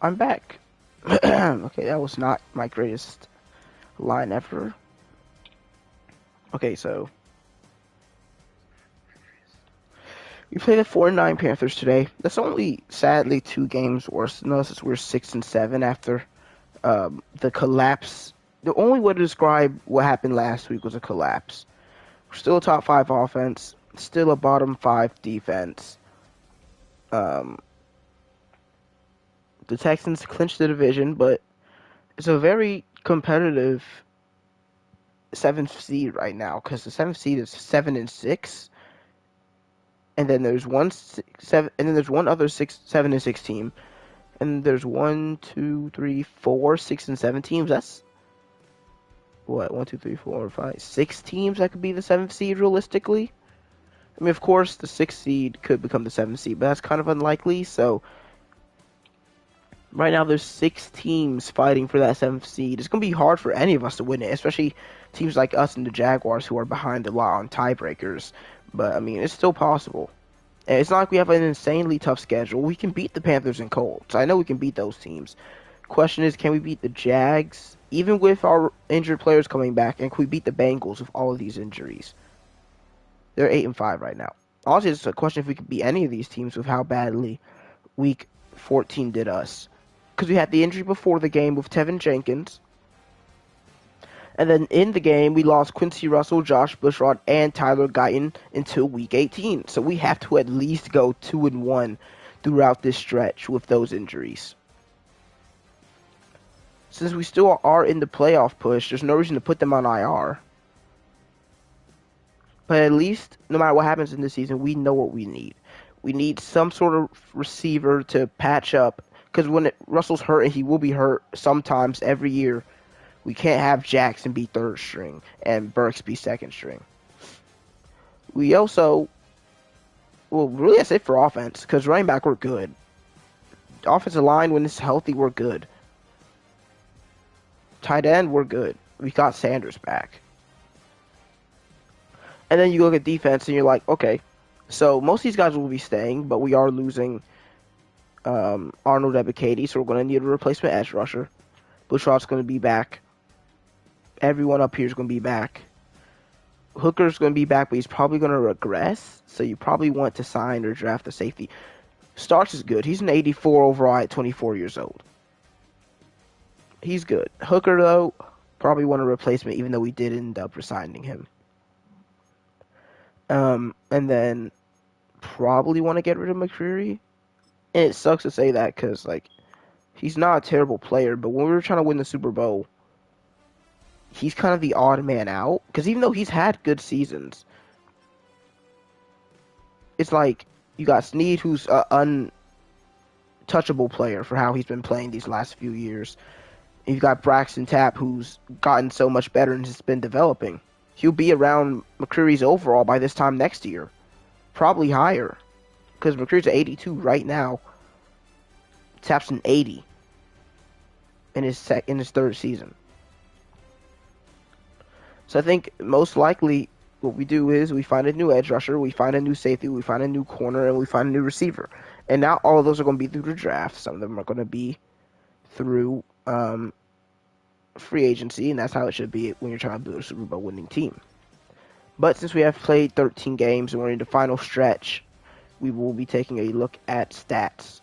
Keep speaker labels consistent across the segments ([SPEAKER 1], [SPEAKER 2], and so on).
[SPEAKER 1] I'm back. Okay, that was not my greatest line ever. Okay, so we play the 4-9 Panthers today. That's only sadly 2 games worse than us, as we're 6-7 after the collapse. The only way to describe what happened last week was a collapse. We're still a top 5 offense, still a bottom 5 defense. Um, the Texans clinched the division, but it's a very competitive seventh seed right now because the seventh seed is 7-6, and then there's one 7, and then there's one other 7-6 team, and there's 1, 2, 3, 4, 6-7 teams. That's what 1, 2, 3, 4, 5, 6 teams that could be the seventh seed realistically. I mean, of course, the sixth seed could become the seventh seed, but that's kind of unlikely. So right now, there's 6 teams fighting for that seventh seed. It's gonna be hard for any of us to win it, especially teams like us and the Jaguars who are behind a lot on tiebreakers. But I mean, it's still possible. And it's not like we have an insanely tough schedule. We can beat the Panthers and Colts. I know we can beat those teams. Question is, can we beat the Jags, even with our injured players coming back, and can we beat the Bengals with all of these injuries? They're 8-5 right now. Honestly, it's a question if we could beat any of these teams with how badly Week 14 did us. Because we had the injury before the game with Tevin Jenkins. And then in the game, we lost Quincy Russell, Josh Bushrod, and Tyler Guyton until Week 18. So we have to at least go 2-1 throughout this stretch with those injuries. Since we still are in the playoff push, there's no reason to put them on IR. But at least, no matter what happens in this season, we know what we need. We need some sort of receiver to patch up. Because when Russell's hurt, and he will be hurt sometimes every year, we can't have Jackson be third string and Burks be second string. We also, well, really that's it for offense, because running back, we're good. Offensive line, when it's healthy, we're good. Tight end, we're good. We got Sanders back. And then you look at defense, and you're like, okay, so most of these guys will be staying, but we are losing Arnold Ebiketie, so we're going to need a replacement edge rusher. Bushrott's going to be back. Everyone up here is going to be back. Hooker's going to be back, but he's probably going to regress, so you probably want to sign or draft a safety. Starks is good. He's an 84 overall at 24 years old. He's good. Hooker, though, probably want a replacement, even though we did end up resigning him. And then probably want to get rid of McCreary. And it sucks to say that because, like, he's not a terrible player, but when we were trying to win the Super Bowl, he's kind of the odd man out. Because even though he's had good seasons, it's like you got Snead, who's an untouchable player for how he's been playing these last few years. And you've got Braxton Tapp, who's gotten so much better and has been developing. He'll be around McCreary's overall by this time next year. Probably higher. Because McCreary's at 82 right now. Tapp's an 80 in his third season. So I think most likely what we do is we find a new edge rusher, we find a new safety, we find a new corner, and we find a new receiver. And now all of those are going to be through the draft. Some of them are going to be through free agency, and that's how it should be when you're trying to build a Super Bowl winning team. But since we have played 13 games and we're in the final stretch, we will be taking a look at stats.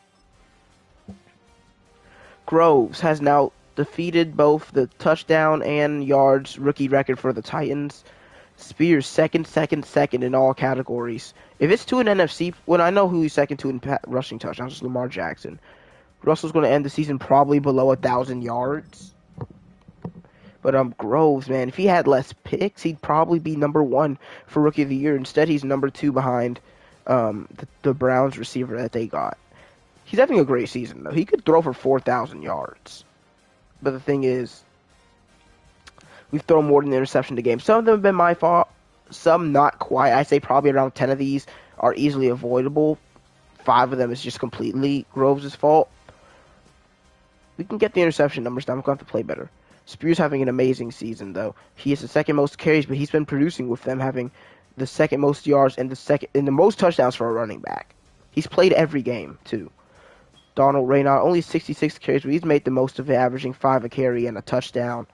[SPEAKER 1] Groves has now defeated both the touchdown and yards rookie record for the Titans. Spears second in all categories. If it's to an NFC, well, I know who he's second to in rushing touchdowns. It's Lamar Jackson. Russell's going to end the season probably below 1,000 yards. But Groves, man, if he had less picks, he'd probably be number 1 for Rookie of the Year. Instead, he's number 2 behind the Browns receiver that they got. He's having a great season, though. He could throw for 4,000 yards. But the thing is, we've thrown more than the interception to game. Some of them have been my fault. Some not quite. I say probably around 10 of these are easily avoidable. 5 of them is just completely Groves' fault. We can get the interception numbers down. We're going to have to play better. Spears having an amazing season, though. He has the second most carries, but he's been producing with them having the second most yards and the most touchdowns for a running back. He's played every game, too. Donald Raynaud, only 66 carries, but he's made the most of it, averaging 5 a carry and a touchdown.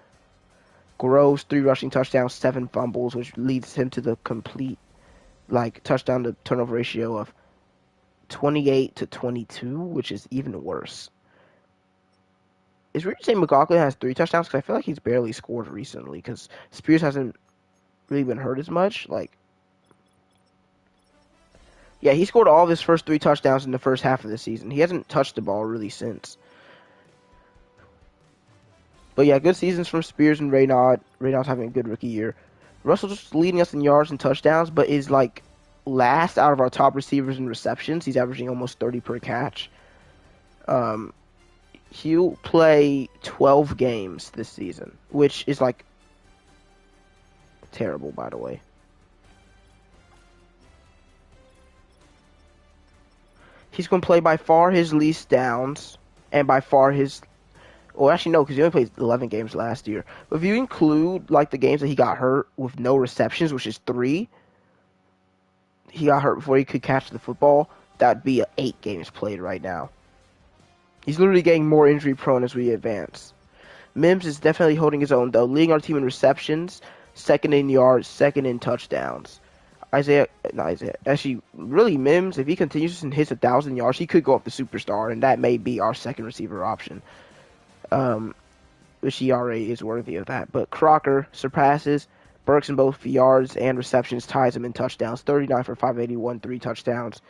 [SPEAKER 1] Groves, 3 rushing touchdowns, 7 fumbles, which leads him to the complete touchdown to turnover ratio of 28-22, which is even worse. Is weird to say McLaughlin has 3 touchdowns because I feel like he's barely scored recently because Spears hasn't really been hurt as much. Yeah, he scored all of his first 3 touchdowns in the first half of the season. He hasn't touched the ball really since. But yeah, good seasons from Spears and Raynaud. Raynaud's having a good rookie year. Russell just leading us in yards and touchdowns, but is last out of our top receivers in receptions. He's averaging almost 30 per catch. He'll play 12 games this season, which is terrible, by the way. He's going to play by far his least downs and by far his... Well, actually, no, because he only played 11 games last year. But if you include, the games that he got hurt with no receptions, which is 3, he got hurt before he could catch the football, that'd be 8 games played right now. He's literally getting more injury prone as we advance. Mims is definitely holding his own, though, leading our team in receptions, 2nd in yards, 2nd in touchdowns. Actually, really, Mims, if he continues and hits 1,000 yards, he could go up to superstar, and that may be our second receiver option. Which ERA is worthy of that. But Crocker surpasses Burks in both yards and receptions, ties him in touchdowns. 39 for 581, 3 touchdowns.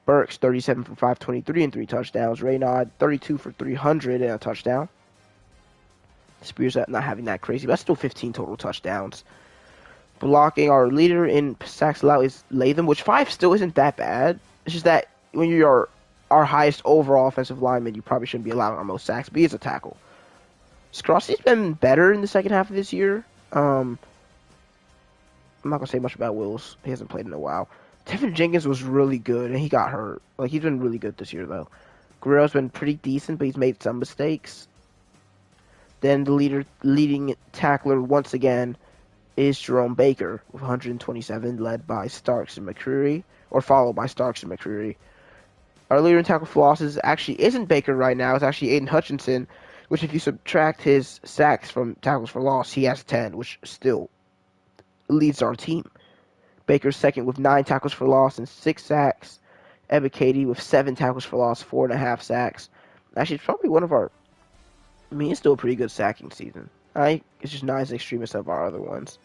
[SPEAKER 1] Burks, 37 for 523 and 3 touchdowns. Raynaud, 32 for 300 and a touchdown. Spears not having that crazy, but still 15 total touchdowns. Blocking, our leader in sacks allowed is Latham, which 5 still isn't that bad. It's just that when you're our highest overall offensive lineman, you probably shouldn't be allowing our most sacks, but he is a tackle. Scrossy's been better in the second half of this year. I'm not going to say much about Wills. He hasn't played in a while. Tevin Jenkins was really good, and he got hurt. He's been really good this year, though. Guerrero's been pretty decent, but he's made some mistakes. Then the leading tackler, once again, is Jerome Baker, with 127, led by Starks and McCreary, or followed by Starks and McCreary. Our leader in tackle for losses actually isn't Baker right now. It's actually Aiden Hutchinson, which if you subtract his sacks from tackles for loss, he has 10, which still leads our team. Baker's second with 9 tackles for loss and 6 sacks. Ebiketie with 7 tackles for loss, 4.5 sacks. Actually, it's probably one of our... it's still a pretty good sacking season. It's just not as extreme as some of our other ones.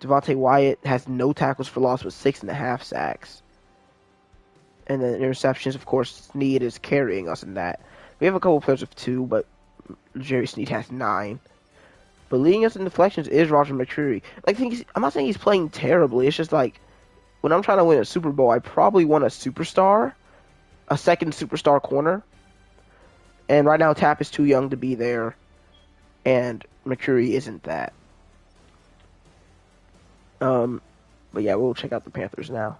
[SPEAKER 1] Devontae Wyatt has no tackles for loss with 6.5 sacks. And then interceptions, of course, Snead is carrying us in that. We have a couple players with 2, but Jerry Snead has 9. But leading us in deflections is Roger McCreary. I'm not saying he's playing terribly. It's just when I'm trying to win a Super Bowl, I probably want a superstar, a second superstar corner. And right now, Tapp is too young to be there, and McCreary isn't that. But yeah, we'll check out the Panthers now.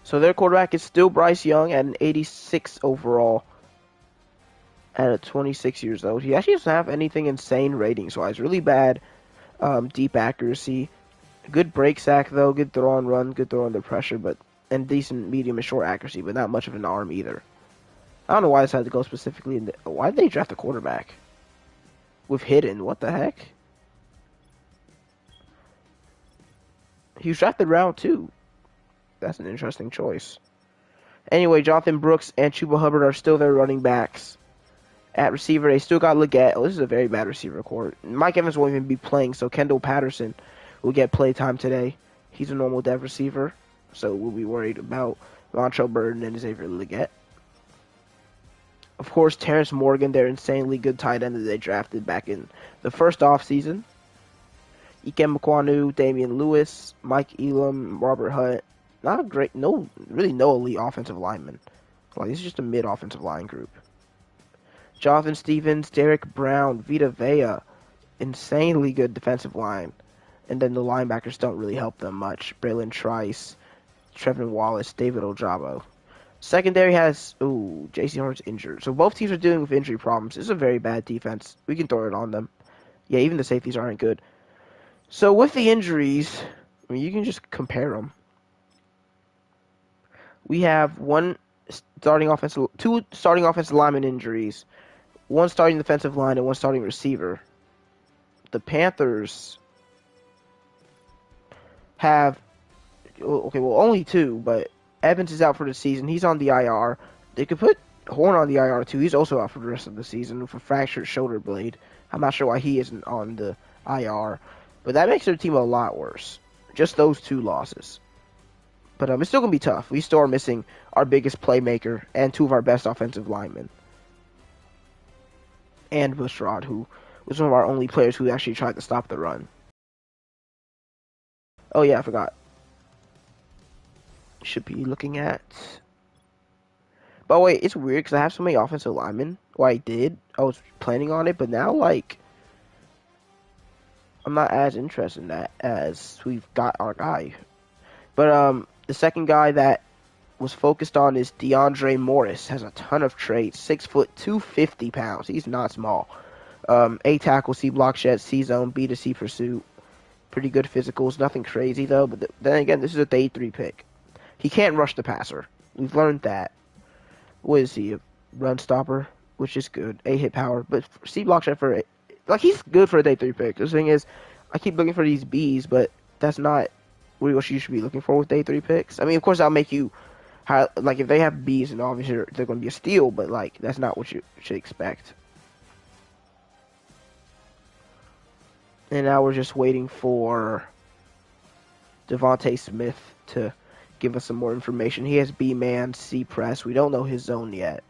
[SPEAKER 1] So their quarterback is still Bryce Young at an 86 overall at 26 years old. He actually doesn't have anything insane ratings-wise. Really bad deep accuracy. Good break sack, though. Good throw and run. Good throw under pressure, and decent medium and short accuracy, but not much of an arm either. I don't know why I decided to go specifically in why did they draft a quarterback with Hidden? What the heck? He was drafted round 2. That's an interesting choice. Anyway, Jonathan Brooks and Chuba Hubbard are still their running backs. At receiver, they still got Leggett. Oh, this is a very bad receiver court. Mike Evans won't even be playing, so Kendall Patterson will get play time today. He's a normal dev receiver, so we'll be worried about Montrell Burton and Xavier Leggett. Of course, Terrence Morgan, their insanely good tight end that they drafted back in the first offseason. Ikem Mekwanu, Damian Lewis, Mike Elam, Robert Hunt. Not great, really no elite offensive linemen. This is just a mid-offensive line group. Jonathan Stevens, Derek Brown, Vita Vea. Insanely good defensive line. And then the linebackers don't really help them much. Braylon Trice, Trevin Wallace, David Ojabo. Secondary has... J.C. Horn's injured. So both teams are dealing with injury problems. This is a very bad defense. We can throw it on them. Yeah, even the safeties aren't good. So with the injuries, I mean, you can just compare them. We have two starting offensive lineman injuries, one starting defensive line, and one starting receiver. The Panthers have, okay, well, only two, but Evans is out for the season. He's on the IR. They could put Horn on the IR too. He's also out for the rest of the season with a fractured shoulder blade. I'm not sure why he isn't on the IR, but that makes their team a lot worse. Just those two losses. But it's still going to be tough. We still are missing our biggest playmaker and two of our best offensive linemen. And Bushrod, who was one of our only players who actually tried to stop the run. Oh yeah, I forgot. Should be looking at... But wait, it's weird because I have so many offensive linemen. Well, I did. I was planning on it, but now, like... I'm not as interested in that as we've got our guy. But, the second guy that was focused on is DeAndre Morris. Has a ton of traits. 6 foot, 250 pounds. He's not small. A tackle, C block shed, C zone, B to C pursuit. Pretty good physicals. Nothing crazy though. But then again, this is a day 3 pick. He can't rush the passer. We've learned that. What is he? A run stopper, which is good. A hit power, but C block shed for like he's good for a day 3 pick. The thing is, I keep looking for these Bs, but that's not what you should be looking for with day 3 picks. I mean, of course, I'll make you like if they have Bs, and obviously they're going to be a steal, but like that's not what you should expect. And now we're just waiting for Devontae Smith to give us some more information. He has B man, C press. We don't know his zone yet.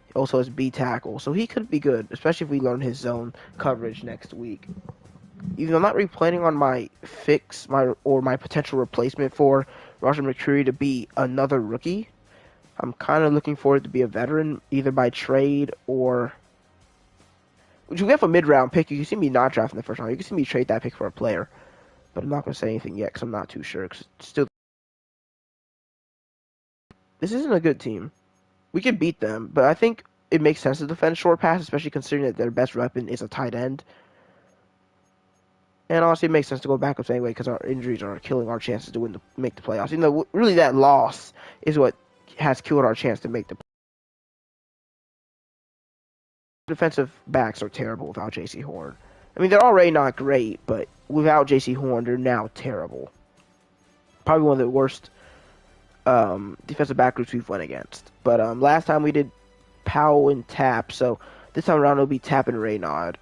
[SPEAKER 1] He also has B tackle, so he could be good, especially if we learn his zone coverage next week. Even though I'm not really planning on my my potential replacement for Roger McCreary to be another rookie. I'm kind of looking for it to be a veteran, either by trade or... Which we have a mid-round pick. You can see me not drafting the first round. You can see me trade that pick for a player. But I'm not going to say anything yet because I'm not too sure. Cause still, this isn't a good team. We can beat them, but I think it makes sense to defend short pass, especially considering that their best weapon is a tight end. And honestly, it makes sense to go backups anyway because our injuries are killing our chances to make the playoffs. Even though really that loss is what has killed our chance to make the playoffs. Defensive backs are terrible without J.C. Horn. I mean, they're already not great, but without J.C. Horn, they're now terrible. Probably one of the worst defensive back groups we've went against. But last time we did Powell and Tap, so this time around it'll be Tap and Raynaud.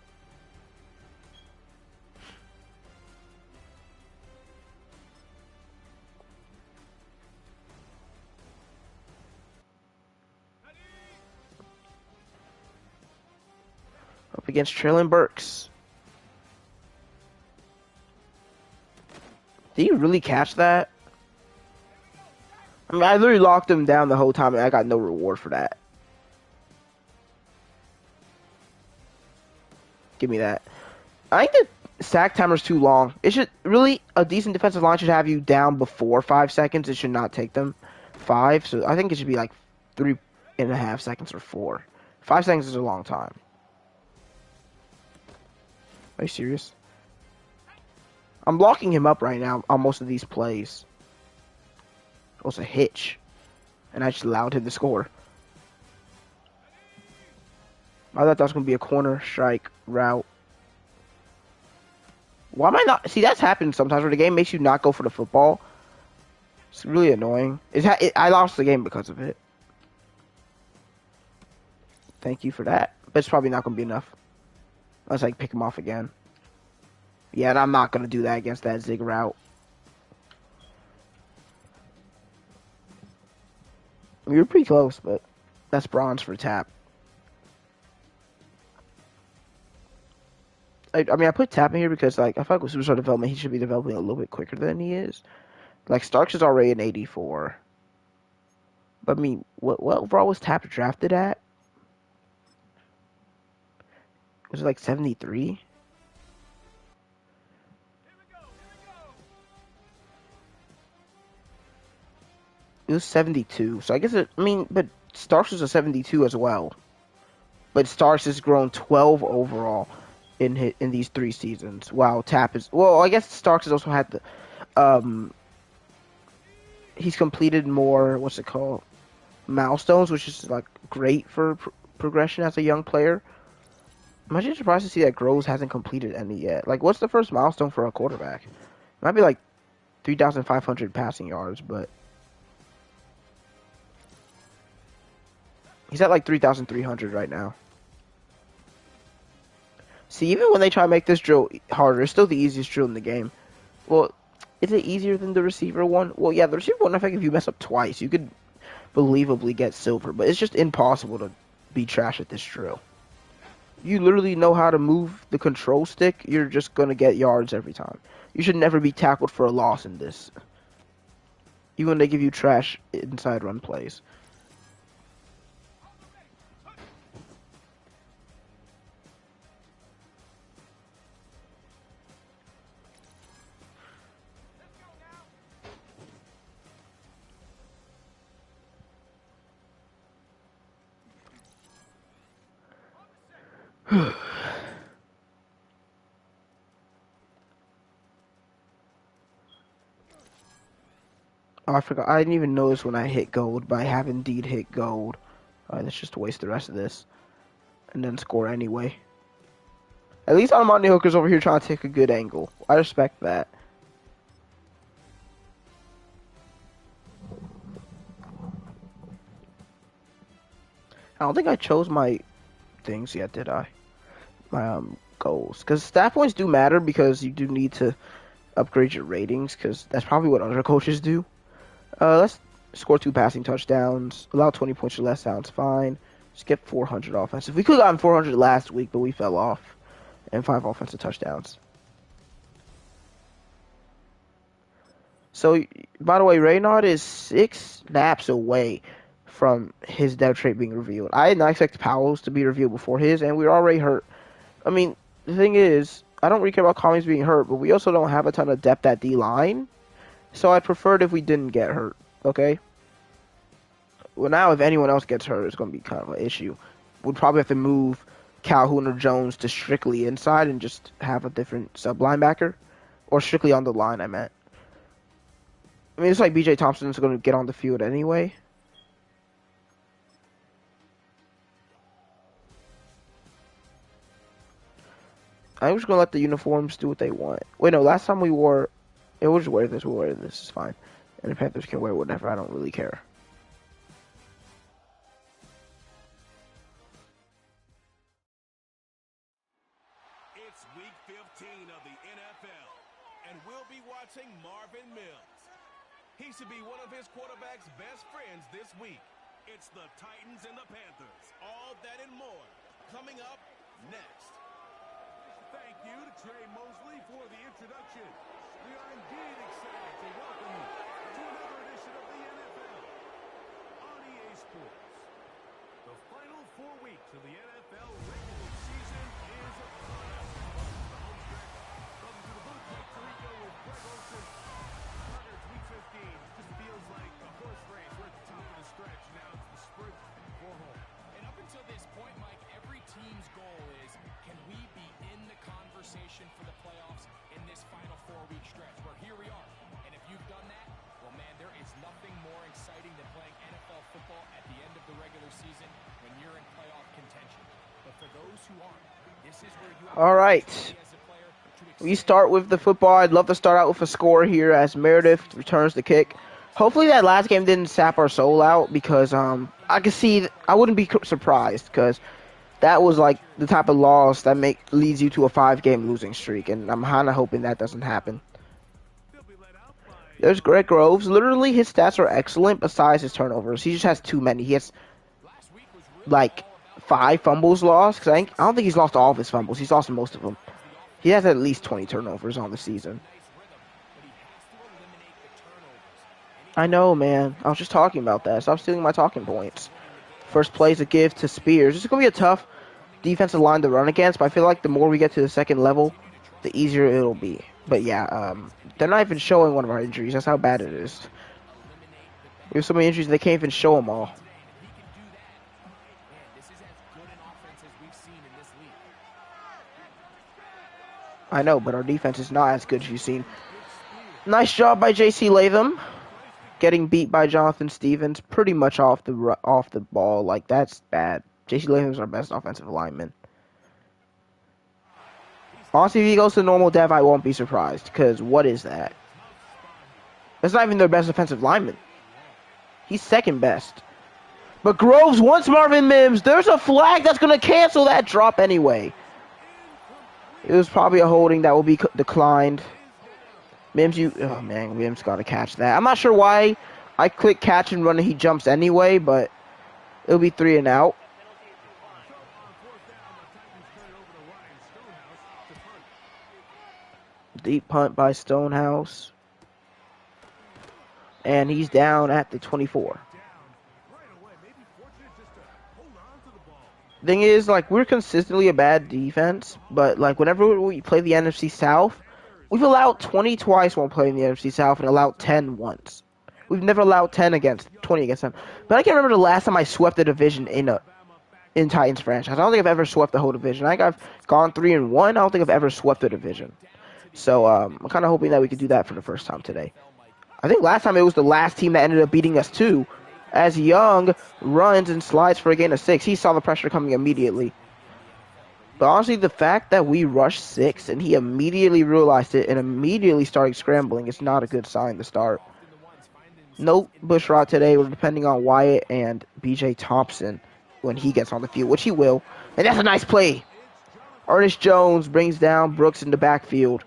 [SPEAKER 1] Up against Traylon Burks. Did he really catch that? I mean, I literally locked him down the whole time and I got no reward for that. Give me that. I think the sack timer's too long. It should really, a decent defensive line should have you down before 5 seconds. It should not take them 5. So I think it should be like 3.5 seconds or 4. 5 seconds is a long time. Are you serious? I'm locking him up right now on most of these plays. It was a hitch. And I just allowed him to score. I thought that was going to be a corner strike route. Why am I not... See, that's happened sometimes where the game makes you not go for the football. It's really annoying. I lost the game because of it. Thank you for that. But it's probably not going to be enough. Unless I pick him off again. Yeah, and I'm not going to do that against that zig route. We were pretty close, but that's bronze for Tap. I mean, I put Tap in here because, like, I feel like with superstar development, he should be developing a little bit quicker than he is. Like, Starks is already an 84. But, I mean, what overall was Tap drafted at? Was it, like, 73? It was 72. So, I guess but Starks was a 72 as well. But Starks has grown 12 overall in these 3 seasons. Wow, Tap is... Well, I guess Starks has also had the... he's completed more, what's it called, milestones, which is like great for progression as a young player. I'm actually surprised to see that Groves hasn't completed any yet. Like, what's the first milestone for a quarterback? It might be like 3,500 passing yards, but he's at like 3,300 right now. See, even when they try to make this drill harder, it's still the easiest drill in the game. Well, is it easier than the receiver one? Well, yeah, the receiver one, I think if you mess up twice, you could believably get silver, but it's just impossible to be trash at this drill. You literally know how to move the control stick, you're just going to get yards every time. You should never be tackled for a loss in this. Even when they give you trash inside run plays. Oh, I forgot. I didn't even notice when I hit gold, but I have indeed hit gold. Alright, let's just waste the rest of this. And then score anyway. At least Armani Hooker's over here trying to take a good angle. I respect that. I don't think I chose my things yet, did I? My goals. Because stat points do matter because you do need to upgrade your ratings because that's probably what other coaches do. Let's score 2 passing touchdowns. Allow 20 points or less sounds fine. Just get 400 offensive. We could have gotten 400 last week, but we fell off. And 5 offensive touchdowns. So, by the way, Reynard is 6 snaps away from his depth trait being revealed. I did not expect Powell's to be revealed before his, and we were already hurt. I mean, the thing is, I don't really care about Collins being hurt, but we also don't have a ton of depth at D-line. So I'd prefer it if we didn't get hurt, okay? Well, now if anyone else gets hurt, it's going to be kind of an issue. We'd probably have to move Calhoun or Jones to strictly inside and just have a different sub-linebacker. Or strictly on the line, I meant. I mean, it's like B.J. Thompson's going to get on the field anyway. I'm just going to let the uniforms do what they want. Wait, no, last time we wore... Yeah, we'll just wear this. We'll wear this. It's fine. And the Panthers can wear whatever. I don't really care.
[SPEAKER 2] It's week 15 of the NFL, and we'll be watching Marvin Mills. He should be one of his quarterback's best friends this week. It's the Titans and the Panthers. All that and more coming up next. Thank you to Trey Mosley for the introduction. We are indeed excited to welcome you to another edition of the NFL on EA Sports. The final 4 weeks of the NFL regular season is upon us. Welcome to the booth, Mike Tirico with Greg Olsen. Partner, it's week 15. Just feels like a horse race. We're at the top of the stretch. Now it's the sprint for home.
[SPEAKER 3] And up until this point, Mike, every team's goal is, can we be in the conversation for the playoffs in this final 4-week stretch? Where here we are. And if you've done that, well, man, there is nothing more exciting than playing NFL football at the end of the regular season when you're in playoff contention. But for those who aren't, this is where you have
[SPEAKER 1] All right. We start with the football. I'd love to start out with a score here as Meredith returns the kick. Hopefully that last game didn't sap our soul out because I can see I wouldn't be surprised because that was like the type of loss that leads you to a 5-game losing streak, and I'm kind of hoping that doesn't happen. There's Greg Groves. Literally, his stats are excellent besides his turnovers. He just has too many. He has like 5 fumbles lost. Cause I don't think he's lost all of his fumbles. He's lost most of them. He has at least 20 turnovers on the season. I know, man. I was just talking about that. Stop stealing my talking points. First play is a give to Spears. This is going to be a tough defensive line to run against, but I feel like the more we get to the second level, the easier it'll be. But yeah, they're not even showing one of our injuries. That's how bad it is. We have so many injuries they can't even show them all. I know, but our defense is not as good as you've seen. Nice job by J.C. Latham. Getting beat by Jonathan Stevens pretty much off the ball. Like, that's bad. J.C. Latham's our best offensive lineman. Honestly, if he goes to normal dev, I won't be surprised. Because what is that? That's not even their best offensive lineman. He's second best. But Groves wants Marvin Mims. There's a flag that's going to cancel that drop anyway. It was probably a holding that will be declined. Mims, oh man, Mims got to catch that. I'm not sure why I click catch and run and he jumps anyway, but it'll be 3 and out. Deep punt by Stonehouse. And he's down at the 24. Thing is, like, we're consistently a bad defense, but, like, whenever we play the NFC South, we've allowed 20 twice while playing the NFC South and allowed 10 once. We've never allowed 20 against them. But I can't remember the last time I swept the division in Titans franchise. I don't think I've ever swept the whole division. I think I've gone 3-1. I don't think I've ever swept the division. So I'm kind of hoping that we could do that for the first time today. I think last time it was the last team that ended up beating us too. As Young runs and slides for a gain of 6. He saw the pressure coming immediately. But honestly, the fact that we rushed 6 and he immediately realized it and immediately started scrambling is not a good sign to start. No Bush Rod today. We're depending on Wyatt and BJ Thompson when he gets on the field, which he will. And that's a nice play. Ernest Jones brings down Brooks in the backfield.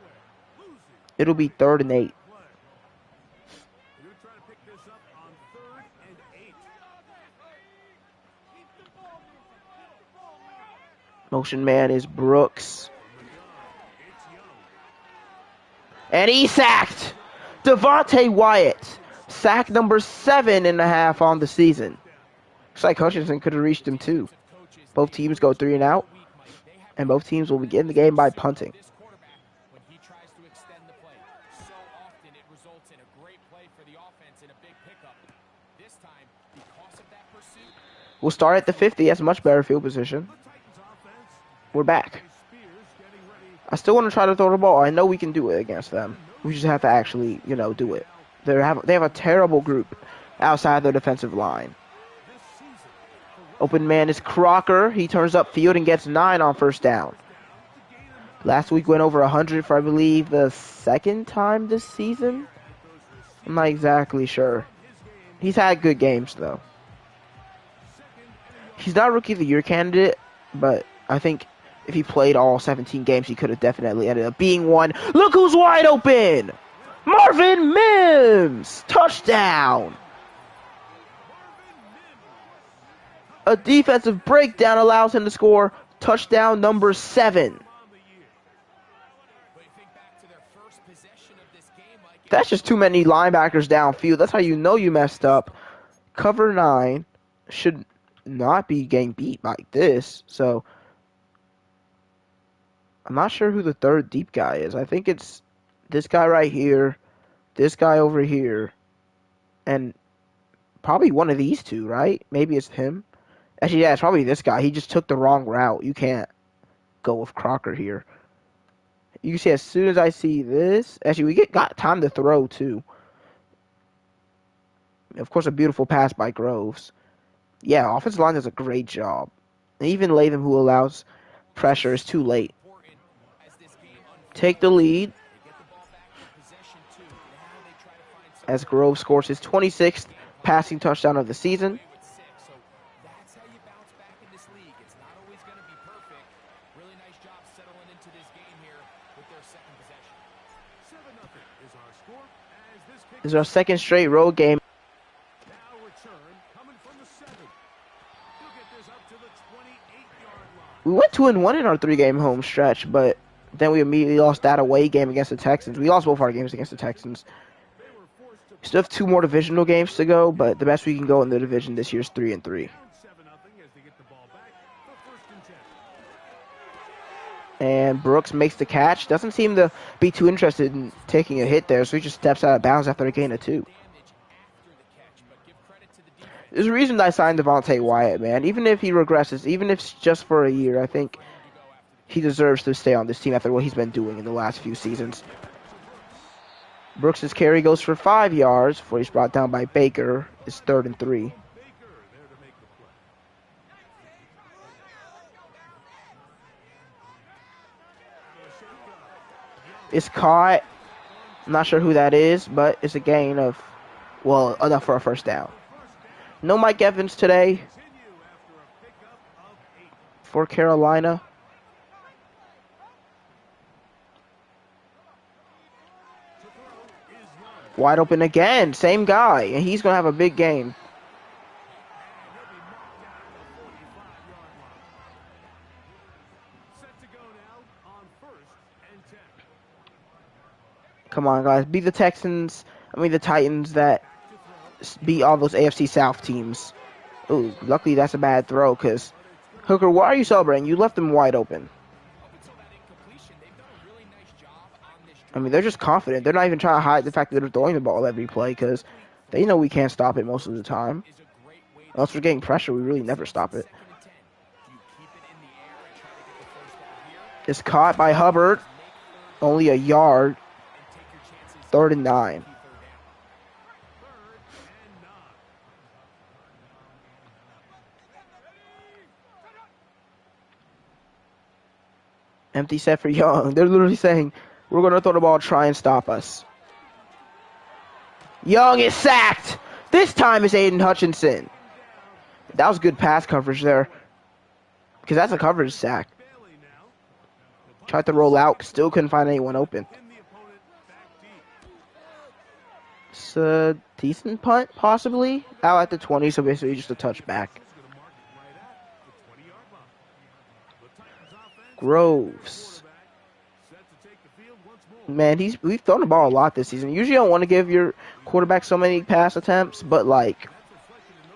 [SPEAKER 1] It'll be 3rd and 8. Motion man is Brooks. And he's sacked. Devontae Wyatt. Sack number 7.5 on the season. Looks like Hutchinson could have reached him too. Both teams go 3 and out. And both teams will begin the game by punting. We'll start at the 50. That's much better field position. We're back. I still want to try to throw the ball. I know we can do it against them. We just have to actually, do it. They have a terrible group outside their defensive line. Open man is Crocker. He turns up field and gets 9 on first down. Last week went over 100 for, I believe, the 2nd time this season. I'm not exactly sure. He's had good games, though. He's not Rookie of the Year candidate, but I think if he played all 17 games, he could have definitely ended up being one. Look who's wide open! Marvin Mims! Touchdown! A defensive breakdown allows him to score touchdown number 7. That's just too many linebackers downfield. That's how you know you messed up. Cover 9 should not be getting beat like this, so I'm not sure who the 3rd deep guy is. I think it's this guy right here, this guy over here, and probably one of these two, right? Maybe it's him. Actually, yeah, it's probably this guy. He just took the wrong route. You can't go with Crocker here. You can see as soon as I see this, actually we got time to throw too. Of course, a beautiful pass by Groves. Yeah, offensive line does a great job. And even Latham, who allows pressure, is too late. Take the lead as Groves scores his 26th passing touchdown of the season. This is our 2nd straight road game. We went 2-1 in our 3-game home stretch, but then we immediately lost that away game against the Texans. We lost both our games against the Texans. We still have 2 more divisional games to go, but the best we can go in the division this year is 3-3. And Brooks makes the catch. Doesn't seem to be too interested in taking a hit there, so he just steps out of bounds after a gain of 2. There's a reason I signed Devontae Wyatt, man. Even if he regresses, even if it's just for a year, I think he deserves to stay on this team after what he's been doing in the last few seasons. Brooks' carry goes for 5 yards before he's brought down by Baker. It's 3rd and 3. It's caught. I'm not sure who that is, but it's a gain of, well, enough for a first down. No Mike Evans today for Carolina. Wide open again. Same guy, and he's going to have a big game. Come on, guys. Be the the Titans that beat all those AFC South teams. Ooh, luckily that's a bad throw, because Hooker, why are you celebrating? You left them wide open. I mean, they're just confident. They're not even trying to hide the fact that they're throwing the ball every play, because they know we can't stop it most of the time. Unless we're getting pressure, we really never stop it. It's caught by Hubbard. Only a yard. 3rd and 9. Empty set for Young. They're literally saying, we're going to throw the ball, try and stop us. Young is sacked. This time it's Aiden Hutchinson. That was good pass coverage there, because that's a coverage sack. Tried to roll out, still couldn't find anyone open. It's a decent punt, possibly. Out at the 20, so basically just a touchback. Groves. Man, we've thrown the ball a lot this season. Usually you don't want to give your quarterback so many pass attempts, but like,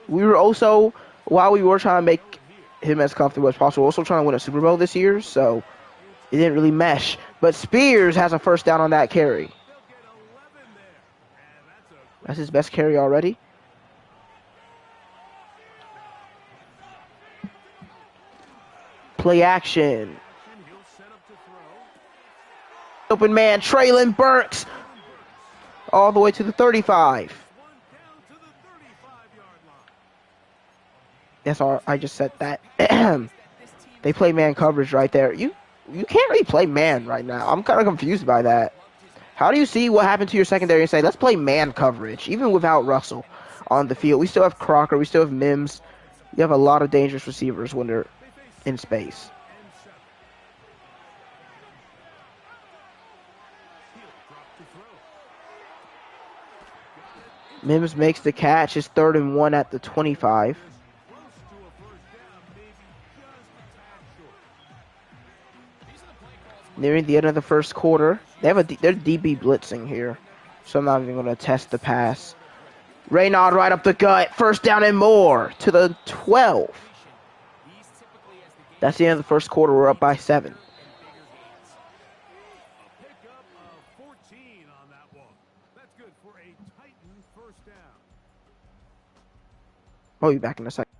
[SPEAKER 1] we were also, while we were trying to make him as comfortable as possible, also trying to win a Super Bowl this year, so it didn't really mesh. But Spears has a first down on that carry. That's his best carry already. Play action. Open man, Traylon Burks. All the way to the 35. That's all. I just said that. They play man coverage right there. You can't really play man right now. I'm kind of confused by that. How do you see what happened to your secondary and say, let's play man coverage, even without Russell on the field? We still have Crocker. We still have Mims. You have a lot of dangerous receivers when they're in space. Mims makes the catch. It's 3rd and 1 at the 25. Nearing the end of the first quarter. They're DB blitzing here, so I'm not even going to test the pass. Raynaud right up the gut. First down and more to the 12. That's the end of the first quarter. We're up by 7. I'll be back in a second.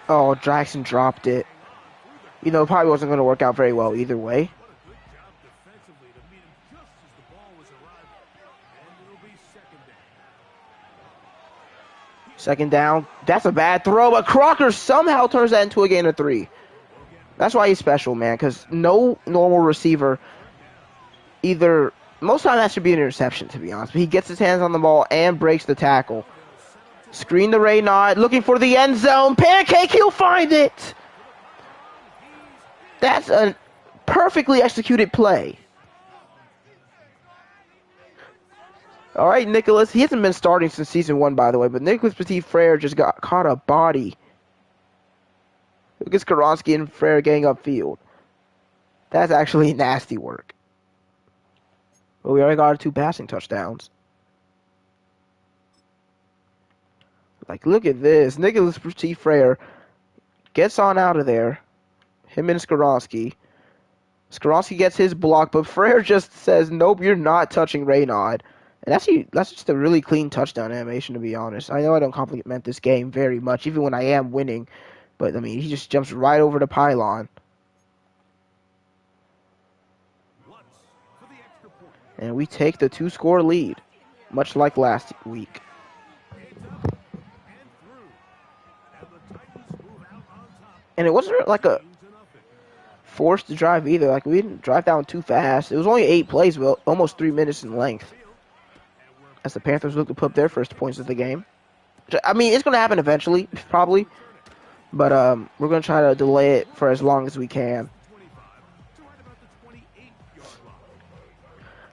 [SPEAKER 1] Oh, Jackson dropped it. You know, it probably wasn't going to work out very well either way. Second down. That's a bad throw, but Crocker somehow turns that into a gain of 3. That's why he's special, man, because no normal receiver either... Most of the time that should be an interception, to be honest. But he gets his hands on the ball and breaks the tackle. Screen the Raynaud, looking for the end zone. Pancake, he'll find it. That's a perfectly executed play. All right, Nicholas. He hasn't been starting since season 1, by the way, but Nicholas Petit-Frere just got caught a body. Lucas Karonsky and Frere getting upfield. That's actually nasty work. But we already got our 2 passing touchdowns. Like, look at this. Nicholas T. Frere gets on out of there. Him and Skoronsky. Skoronsky gets his block, but Frere just says, nope, you're not touching Raynaud. And that's just a really clean touchdown animation, to be honest. I know I don't compliment this game very much, even when I am winning. But, I mean, he just jumps right over the pylon. And we take the 2-score lead, much like last week. And it wasn't like a forced to drive either. Like, we didn't drive down too fast. It was only 8 plays, but almost 3 minutes in length. As the Panthers look to put up their first points of the game. I mean, it's going to happen eventually, probably. But we're going to try to delay it for as long as we can.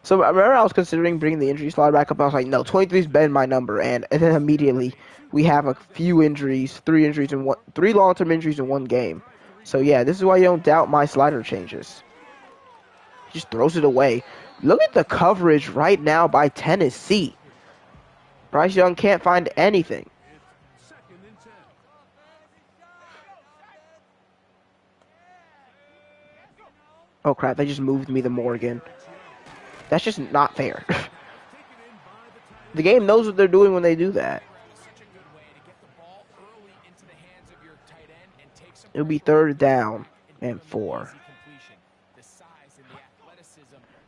[SPEAKER 1] So I remember I was considering bringing the injury slot back up. I was like, no, 23's been my number. And then immediately we have a few injuries, 3 long-term injuries in 1 game. So yeah, this is why you don't doubt my slider changes. He just throws it away. Look at the coverage right now by Tennessee. Bryce Young can't find anything. Oh crap, they just moved me to Morgan. That's just not fair. The game knows what they're doing when they do that. It'll be 3rd down and 4.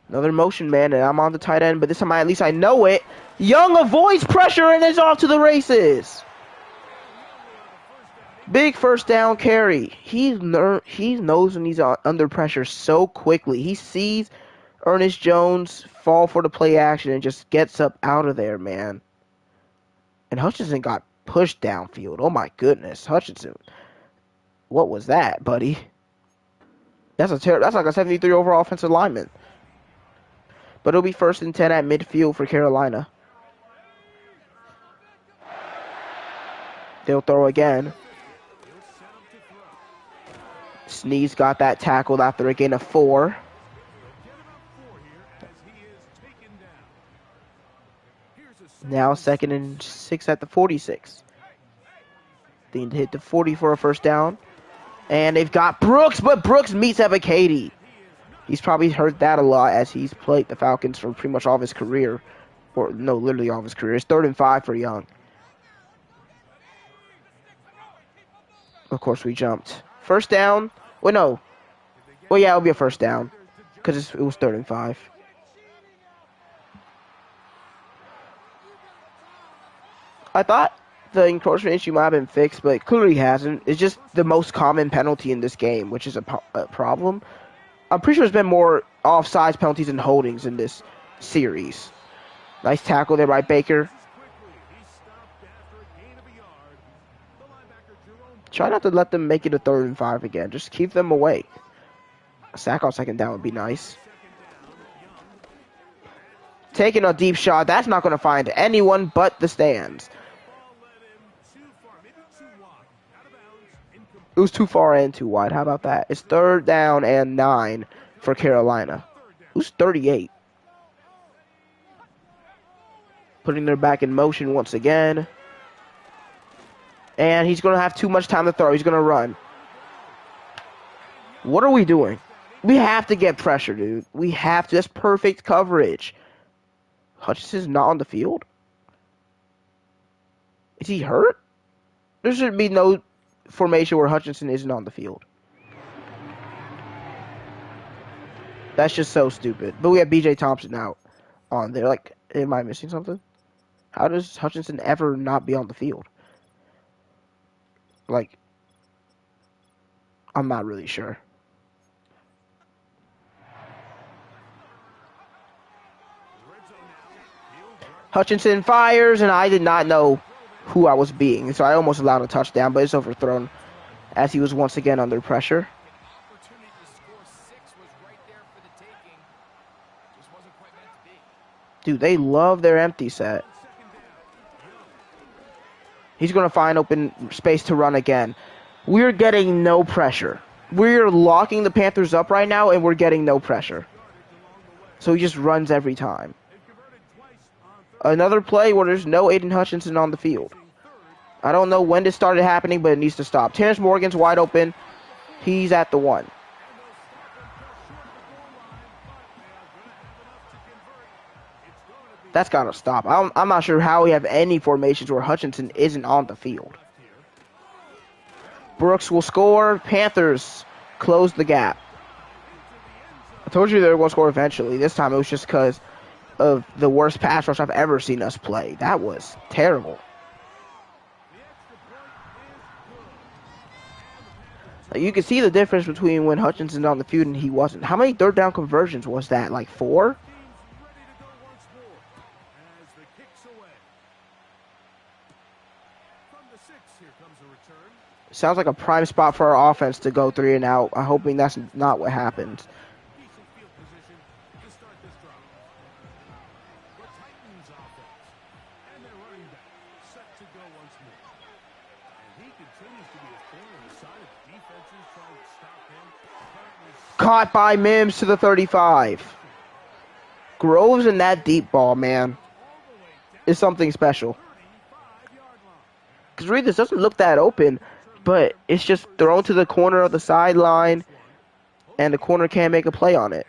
[SPEAKER 1] Another motion man, and I'm on the tight end, but this time at least I know it. Young avoids pressure and is off to the races. Big first down carry. He knows when he's under pressure so quickly. He sees Ernest Jones fall for the play action and just gets up out of there, man. And Hutchinson got pushed downfield. Oh my goodness, Hutchinson. What was that, buddy? That's like a 73 overall offensive lineman. But it'll be 1st and 10 at midfield for Carolina. They'll throw again. Sneeze got that tackled after a gain of 4. Now 2nd and 6 at the 46. They need to hit the 40 for a first down. And they've got Brooks, but Brooks meets Ebiketie. He's probably heard that a lot as he's played the Falcons for pretty much all of his career. Or, no, literally all of his career. It's 3rd and 5 for Young. Of course, we jumped. First down. Well, no. Well, yeah, it'll be a first down. Because it was 3rd and 5. I thought the encroachment issue might have been fixed, but it clearly hasn't. It's just the most common penalty in this game, which is a problem. I'm pretty sure there's been more offsides penalties and holdings in this series. Nice tackle there by Baker. Try not to let them make it a 3rd and 5 again. Just keep them away. A sack on 2nd down would be nice. Taking a deep shot. That's not going to find anyone but the stands. It was too far and too wide. How about that? It's 3rd down and 9 for Carolina. Who's 38? Putting their back in motion once again. And he's going to have too much time to throw. He's going to run. What are we doing? We have to get pressure, dude. We have to. That's perfect coverage. Hutchinson's not on the field? Is he hurt? There should be no formation where Hutchinson isn't on the field. That's just so stupid. But we have B.J. Thompson out on there. Like, am I missing something? How does Hutchinson ever not be on the field? Like, I'm not really sure. Hutchinson fires, and I did not know who I was being, so I almost allowed a touchdown, but it's overthrown as he was once again under pressure. Dude, they love their empty set. He's going to find open space to run again. We're getting no pressure. We're locking the Panthers up right now, and we're getting no pressure. So he just runs every time. Another play where there's no Aiden Hutchinson on the field. I don't know when this started happening, but it needs to stop. Terrence Morgan's wide open. He's at the 1. That's got to stop. I'm not sure how we have any formations where Hutchinson isn't on the field. Brooks will score. Panthers close the gap. I told you they were going to score eventually. This time it was just because of the worst pass rush I've ever seen us play. That was terrible. You can see the difference between when Hutchinson's on the field and he wasn't. How many third down conversions was that? Like 4? Sounds like a prime spot for our offense to go 3 and out. I'm hoping that's not what happens. Caught by Mims to the 35. Groves in that deep ball, man, is something special. Because really, this doesn't look that open, but it's just thrown to the corner of the sideline, and the corner can't make a play on it.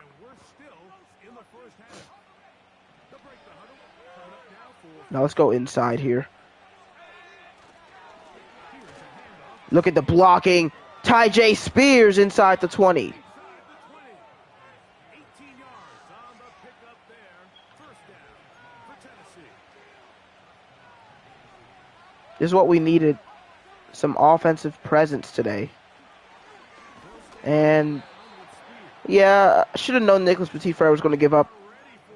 [SPEAKER 1] Now let's go inside here. Look at the blocking. Tyjae Spears inside the 20. This is what we needed. Some offensive presence today. And, yeah, I should have known Nicholas Petit-Frere was going to give up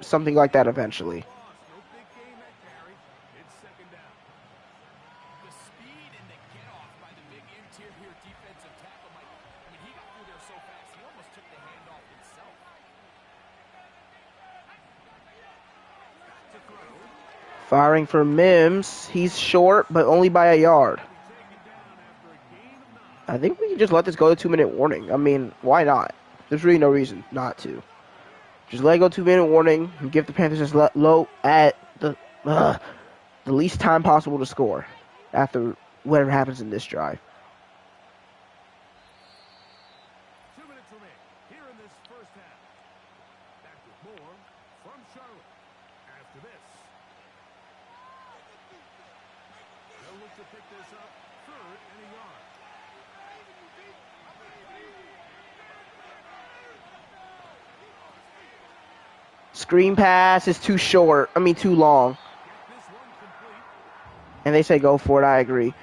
[SPEAKER 1] something like that eventually. Firing for Mims. He's short, but only by a yard. I think we can just let this go to 2-minute warning. I mean, why not? There's really no reason not to. Just let it go 2-minute warning and give the Panthers just low at the least time possible to score after whatever happens in this drive.
[SPEAKER 2] 2 minutes remain here in this first half. Back with more from Charlotte after this. They'll look to pick this up 3rd and a yard.
[SPEAKER 1] Screen pass is too short. I mean, too long. And they say go for it. I agree.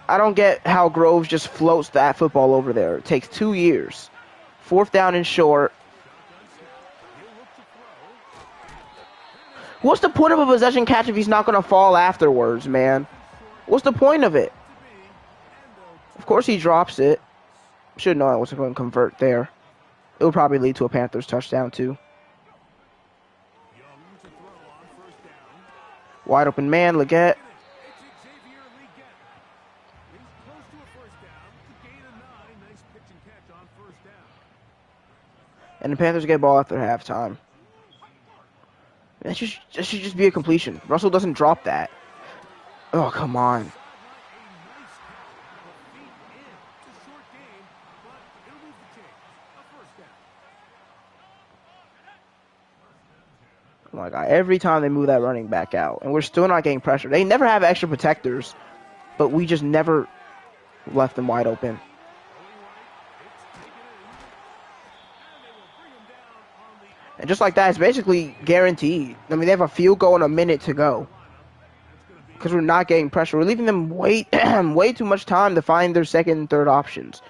[SPEAKER 1] I don't get how Groves just floats that football over there. It takes 2 years. 4th down and short. What's the point of a possession catch if he's not going to fall afterwards, man? What's the point of it? Of course he drops it. Should know I wasn't going to convert there. It would probably lead to a Panthers touchdown, too. Wide open man, Leggett. And the Panthers get ball after halftime. That should just be a completion. Russell doesn't drop that. Oh, come on. Oh my God, every time they move that running back out, and we're still not getting pressure. They never have extra protectors, but we just never left them wide open. And just like that, it's basically guaranteed. I mean, they have a field goal and a minute to go. Because we're not getting pressure. We're leaving them way too much time to find their second and third options.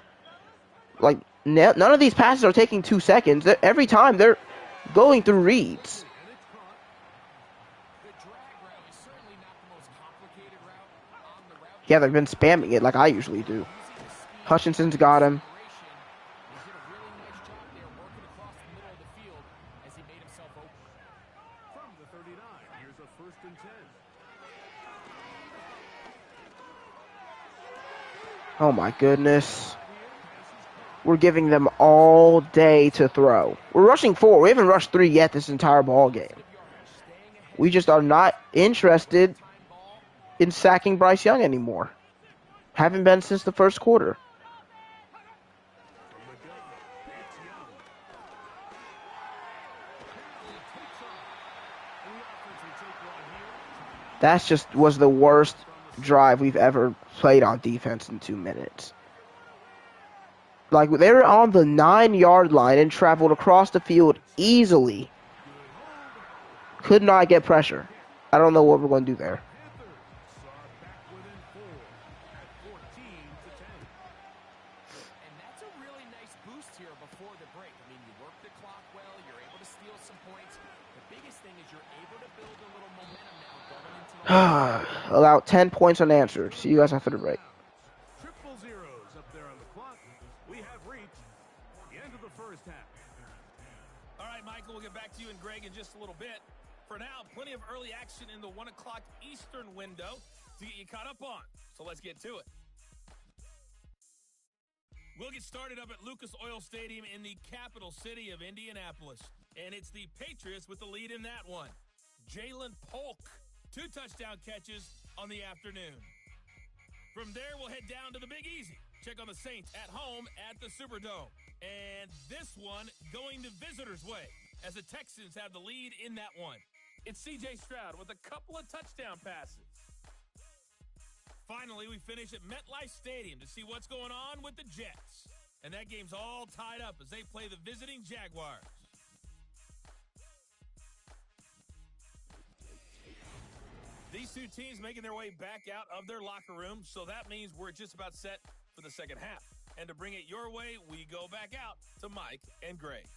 [SPEAKER 1] Like, none of these passes are taking 2 seconds. Every time they're going through reads. Yeah, they've been spamming it like I usually do. Hutchinson's got him. Oh my goodness. We're giving them all day to throw. We're rushing 4. We haven't rushed 3 yet this entire ball game. We just are not interested in sacking Bryce Young anymore. Haven't been since the first quarter. That just was the worst drive we've ever played on defense in 2 minutes. Like, they were on the 9-yard line and traveled across the field easily. Could not get pressure. I don't know what we're going to do there.
[SPEAKER 3] And that's a really nice boost here before the break. I mean, you work the clock well, you're able to steal some points. The biggest thing is you're able to build a little momentum now going into
[SPEAKER 1] Allowed 10 points unanswered. See you guys after the break.
[SPEAKER 2] Triple zeros up there on the clock. We have reached the end of the first half.
[SPEAKER 4] All right, Michael, we'll get back to you and Greg in just a little bit. For now, plenty of early action in the 1 o'clock Eastern window to get you caught up on. So let's get to it. We'll get started up at Lucas Oil Stadium in the capital city of Indianapolis. And it's the Patriots with the lead in that one. Jalen Polk, 2 touchdown catches on the afternoon. From there, we'll head down to the Big Easy. Check on the Saints at home at the Superdome. And this one going the visitors' way as the Texans have the lead in that one. It's C.J. Stroud with a couple of touchdown passes. Finally, we finish at MetLife Stadium to see what's going on with the Jets. And that game's all tied up as they play the visiting Jaguars. These two teams making their way back out of their locker room, so that means we're just about set for the second half. And to bring it your way, we go back out to Mike and Greg.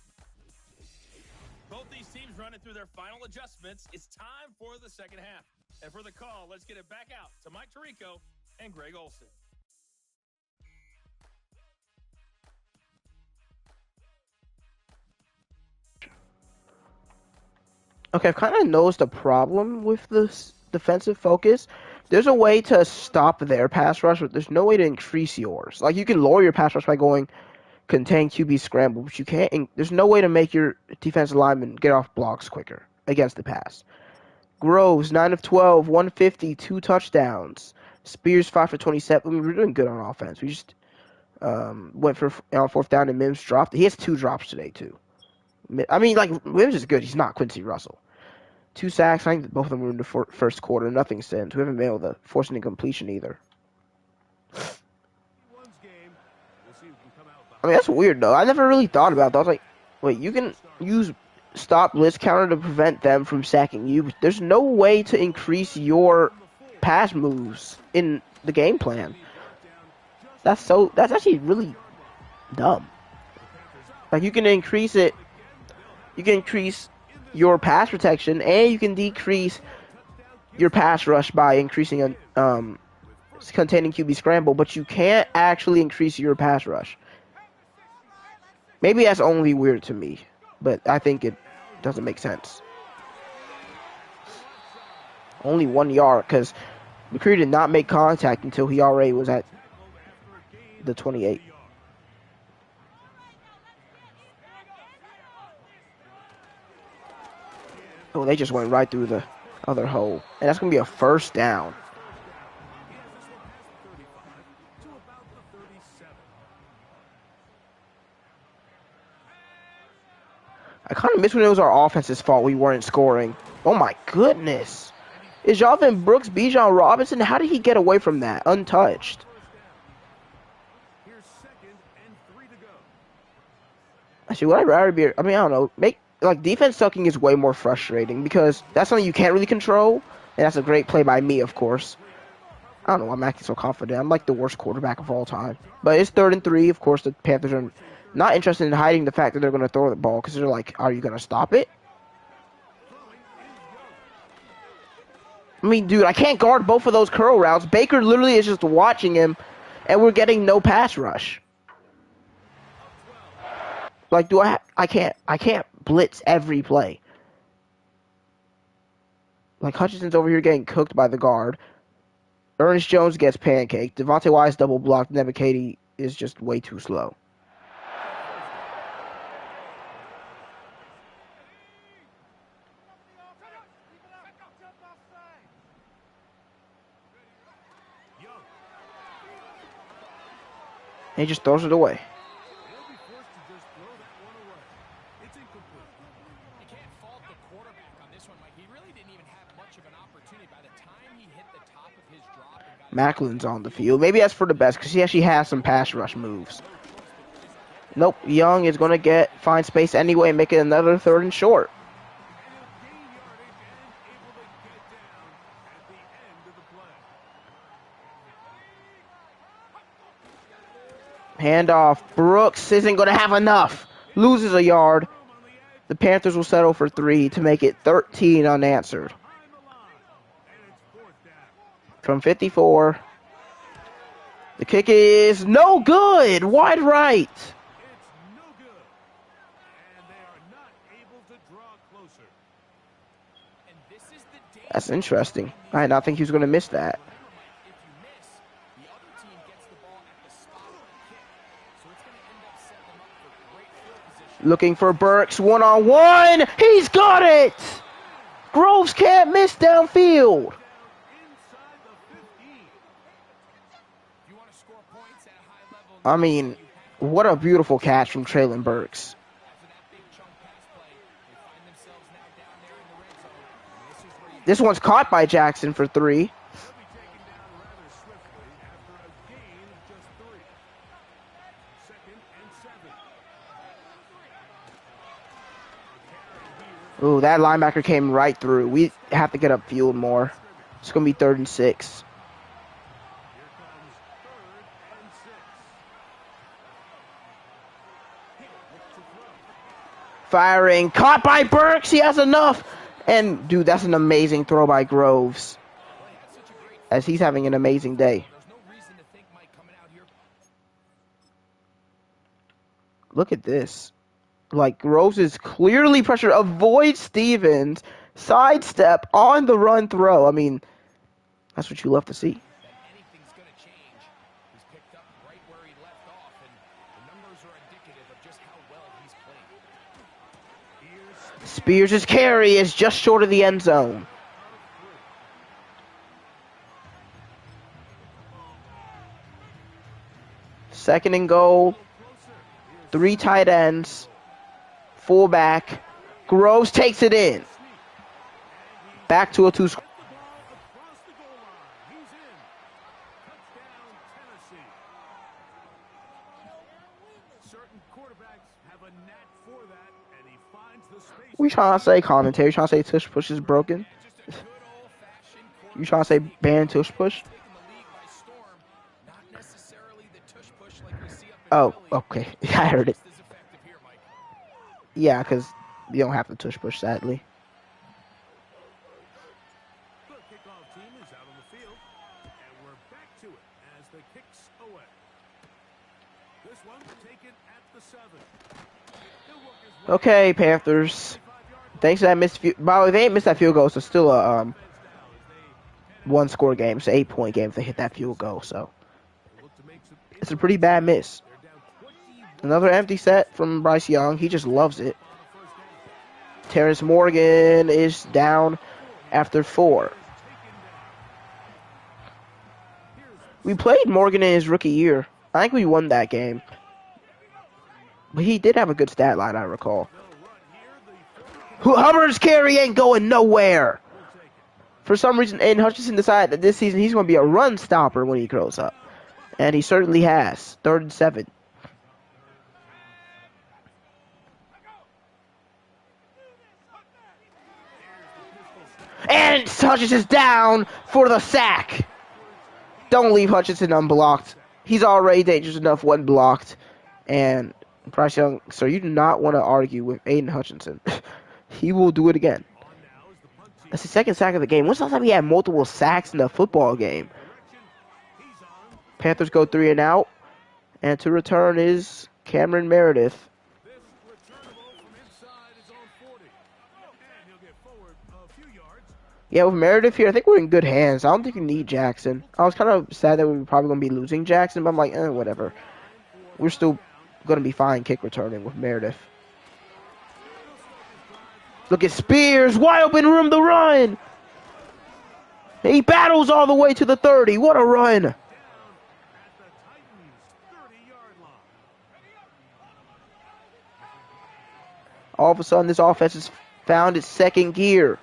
[SPEAKER 4] Both these teams running through their final adjustments. It's time for the second half. And for the call, let's get it back out to Mike Tirico and Greg Olson.
[SPEAKER 1] Okay, I've kind of noticed a problem with this defensive focus. There's a way to stop their pass rush, but there's no way to increase yours. Like, you can lower your pass rush by going contain QB scramble, but you can't. There's no way to make your defensive linemen get off blocks quicker against the pass. Groves, 9 of 12, 150, 2 touchdowns. Spears, 5 for 27. I mean, we're doing good on offense. We just went for on 4th down and Mims dropped. He has 2 drops today, too. I mean, like, Mims is good. He's not Quincy Russell. 2 sacks. I think both of them were in the first quarter. Nothing since. We haven't been able to force an incompletion either. I mean, that's weird, though. I never really thought about that. I was like, wait, you can use stop blitz counter to prevent them from sacking you. But there's no way to increase your pass moves in the game plan. That's actually really dumb. Like, you can increase it. You can increase your pass protection, and you can decrease your pass rush by increasing containing QB scramble, but you can't actually increase your pass rush. Maybe that's only weird to me, but I think it doesn't make sense. Only 1 yard, because McCreary did not make contact until he already was at the 28. Oh, they just went right through the other hole. And that's going to be a first down. I kind of miss when it was our offense's fault we weren't scoring. Oh, my goodness. Is Javin Brooks, Bijan Robinson? How did he get away from that untouched? Actually, would I rather be... I mean, I don't know. Defense sucking is way more frustrating because that's something you can't really control. And that's a great play by me, of course. I don't know why I'm acting so confident. I'm like the worst quarterback of all time. But it's 3rd and 3. Of course, the Panthers are not interested in hiding the fact that they're going to throw the ball because they're like, are you going to stop it? I mean, dude, I can't guard both of those curl routes. Baker literally is just watching him, and we're getting no pass rush. Like, I can't blitz every play. Like, Hutchinson's over here getting cooked by the guard. Ernest Jones gets pancaked. Devontae Wise double blocked. Nebuchadnezzar is just way too slow. And he just throws it away.
[SPEAKER 2] He'll be forced to just throw that one away. It's incomplete.
[SPEAKER 3] You can't fault the quarterback on this one, Mike. He really didn't even have much of an opportunity. By the time he hit the top of his drop and got his
[SPEAKER 1] Macklin's on the field. Maybe that's for the best because he actually has some pass rush moves. Nope, Young is going to find space anyway and make it another 3rd and short. Handoff. Brooks isn't going to have enough. Loses a yard. The Panthers will settle for 3 to make it 13 unanswered. From 54. The kick is no good. Wide right. That's interesting. I did not think he was going to miss that. Looking for Burks, one-on-one. He's got it. Groves can't miss downfield. I mean, what a beautiful catch from Traylon Burks. This one's caught by Jackson for 3. Ooh, that linebacker came right through. We have to get upfield more. It's going to be 3rd and 6. Firing, caught by Burks. He has enough. And, dude, that's an amazing throw by Groves. As he's having an amazing day. Look at this. Like, Groves is clearly pressured. Avoids Stevens. Sidestep on the run throw. I mean, that's what you love to see. Spears' carry is just short of the end zone. Second and goal. 3 tight ends. Fullback. Groves takes it in. Back to a 2-score. We trying to say commentary? Trying to say tush push is broken? You trying to say ban tush push? Oh, okay. I heard it. Yeah, because you don't have to tush push, sadly.
[SPEAKER 2] The kickoff team is out on the field, and we're back to it as the kicks away. This one taken at the 7.
[SPEAKER 1] Okay, Panthers. Thanks to that missed field. By the way, they ain't missed that field goal, so still a 1-score game. It's an 8-point game if they hit that field goal. So it's a pretty bad miss. Another empty set from Bryce Young. He just loves it. Terrence Morgan is down after 4. We played Morgan in his rookie year. I think we won that game. But he did have a good stat line, I recall. Hubbard's carry ain't going nowhere. For some reason, Aiden Hutchinson decided that this season he's going to be a run stopper when he grows up. And he certainly has. 3rd and 7. And Hutchinson's down for the sack. Don't leave Hutchinson unblocked. He's already dangerous enough when blocked. And Bryce Young, so you do not want to argue with Aiden Hutchinson. He will do it again. That's the 2nd sack of the game. When's the last time he had multiple sacks in a football game? Panthers go 3 and out. And to return is Cameron Meredith. Yeah, with Meredith here, I think we're in good hands. I don't think we need Jackson. I was kind of sad that we were probably going to be losing Jackson, but I'm like, whatever. We're still going to be fine kick returning with Meredith. Look at Spears, wide open room to run. He battles all the way to the 30. What a run. All of a sudden, this offense has found its second gear.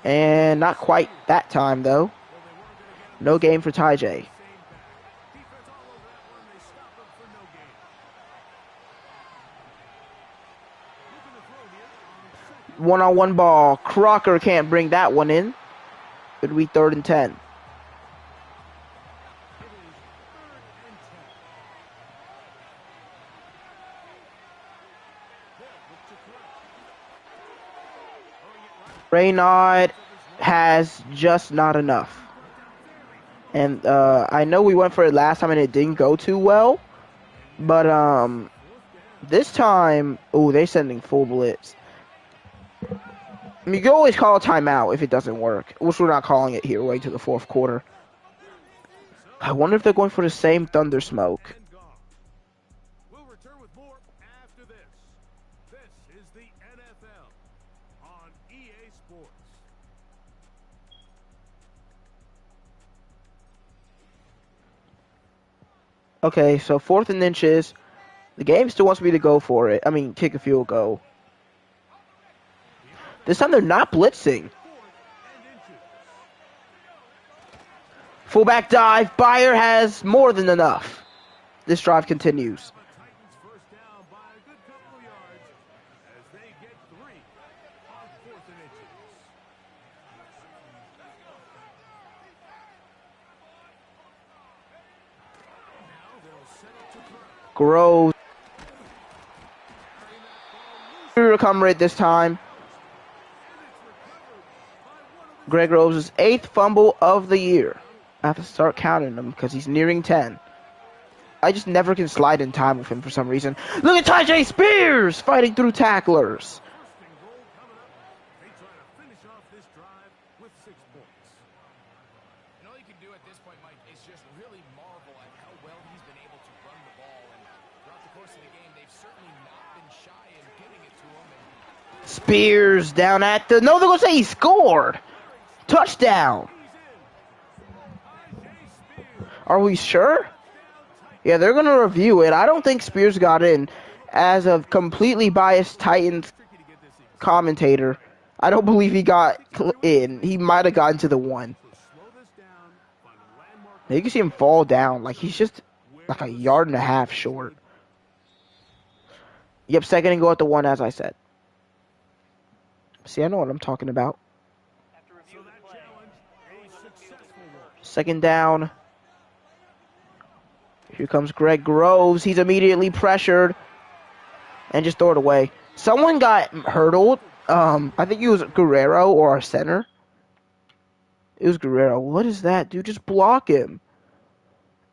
[SPEAKER 1] And not quite that time, though. No game for Ty J. One-on-one ball. Crocker can't bring that one in. It'll be 3rd and 10. Raynaud has just not enough. And I know we went for it last time and it didn't go too well. But this time, oh, they're sending full blitz. I mean, you can always call a timeout if it doesn't work, which we're not calling it here, way to the 4th quarter. I wonder if they're going for the same thunder smoke.
[SPEAKER 2] We'll return with more after this. This is the NFL on EA Sports.
[SPEAKER 1] Okay, so 4th and inches. The game still wants me to go for it. I mean, kick a field goal. This time they're not blitzing. Fullback dive. Bayer has more than enough. This drive continues. Groves. Recover it this time. Greg Groves' 8th fumble of the year. I have to start counting them because he's nearing 10. I just never can slide in time with him for some reason. Look at Ty J. Spears fighting through tacklers.
[SPEAKER 3] And all you can do at this point, Mike, is just really marvel at how well he's been able to run the ball. And throughout the course of the game, they've certainly not been shy in getting it to him.
[SPEAKER 1] Spears down at the... No, they're going to say he scored. Touchdown. Are we sure? Yeah, they're going to review it. I don't think Spears got in. As a completely biased Titans commentator, I don't believe he got in. He might have gotten to the 1. You can see him fall down. Like, he's just like a yard and a half short. Yep, 2nd and go at the 1, as I said. See, I know what I'm talking about. 2nd down. Here comes Greg Groves. He's immediately pressured. And just throw it away. Someone got hurdled. I think it was Guerrero or our center. It was Guerrero. What is that, dude? Just block him.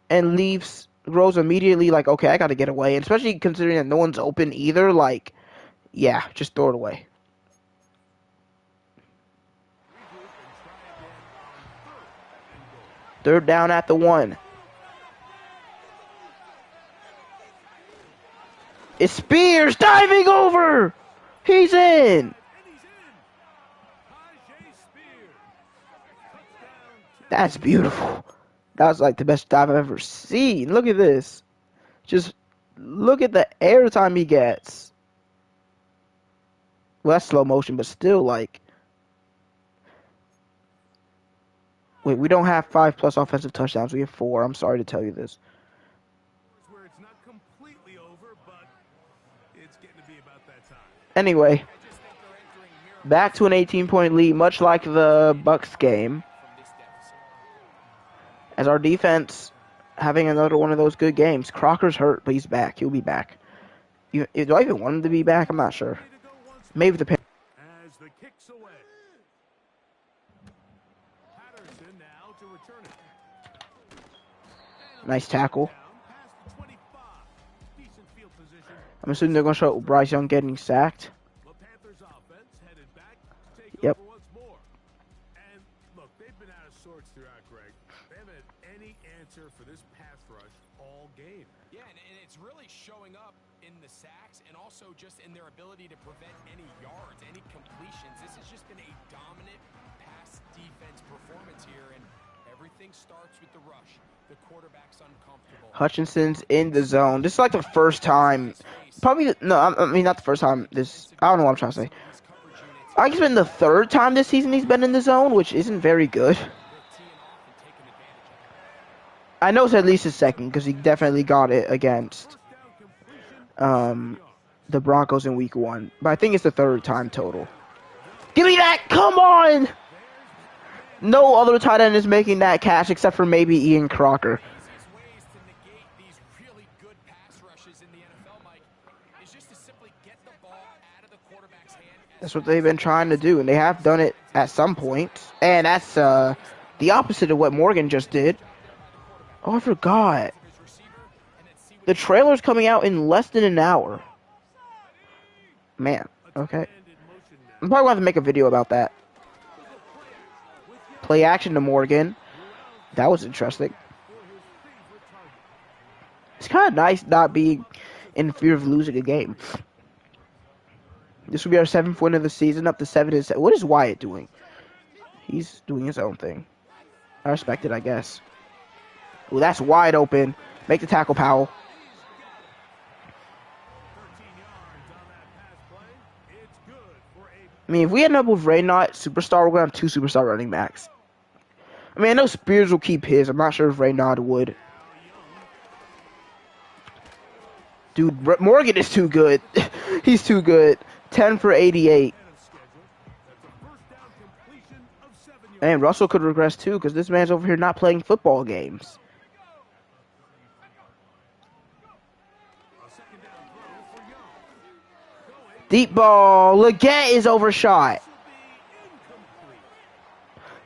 [SPEAKER 1] And leaves Groves immediately like, okay, I got to get away. And especially considering that no one's open either. Like, yeah, just throw it away. Third down at the 1. It's Spears diving over. He's in. That's beautiful. That was like the best dive I've ever seen. Look at this. Just look at the airtime he gets. Well, that's slow motion, but still, like... Wait, we don't have 5+ offensive touchdowns. We have 4. I'm sorry to tell you this. Anyway, back to an 18-point lead, much like the Bucks game. As our defense having another one of those good games. Crocker's hurt, but he's back. He'll be back. Do I even want him to be back? I'm not sure. Maybe the...
[SPEAKER 2] As the kicks away. Patterson now to return it.
[SPEAKER 1] Nice tackle. I'm assuming they're going to show Bryce Young getting sacked. Yep.
[SPEAKER 2] And look, they've been out of sorts throughout, Greg. They haven't had any answer for this pass rush all game.
[SPEAKER 3] Yeah, and it's really showing up in the sacks and also just in their ability to prevent any yards, any completions. This has just been a dominant pass defense performance here, and everything starts with the rush. The quarterback's uncomfortable.
[SPEAKER 1] Hutchinson's in the zone. This is like the first time probably no. I mean, not the first time. I don't know what I'm trying to say. I think it's been the third time this season he's been in the zone, which isn't very good. I know it's at least his second because he definitely got it against the Broncos in Week 1, but I think it's the third time total. Give me that! Come on! No other tight end is making that catch except for maybe Ian Crocker. That's what they've been trying to do, and they have done it at some point. And that's the opposite of what Morgan just did. Oh, I forgot. The trailer's coming out in less than an hour. Man, okay. I'm probably going to have to make a video about that. Play action to Morgan. That was interesting. It's kind of nice not being in fear of losing a game. This will be our 7th win of the season, up to 7-7. What is Wyatt doing? He's doing his own thing. I respect it, I guess. Ooh, that's wide open. Make the tackle, Powell. I mean, if we end up with Raynaud, superstar, we're going to have 2 superstar running backs. I mean, I know Spears will keep his. I'm not sure if Raynaud would. Dude, Morgan is too good. He's too good. 10 for 88. And Russell could regress too because this man's over here not playing football games. Deep ball. Leggett is overshot.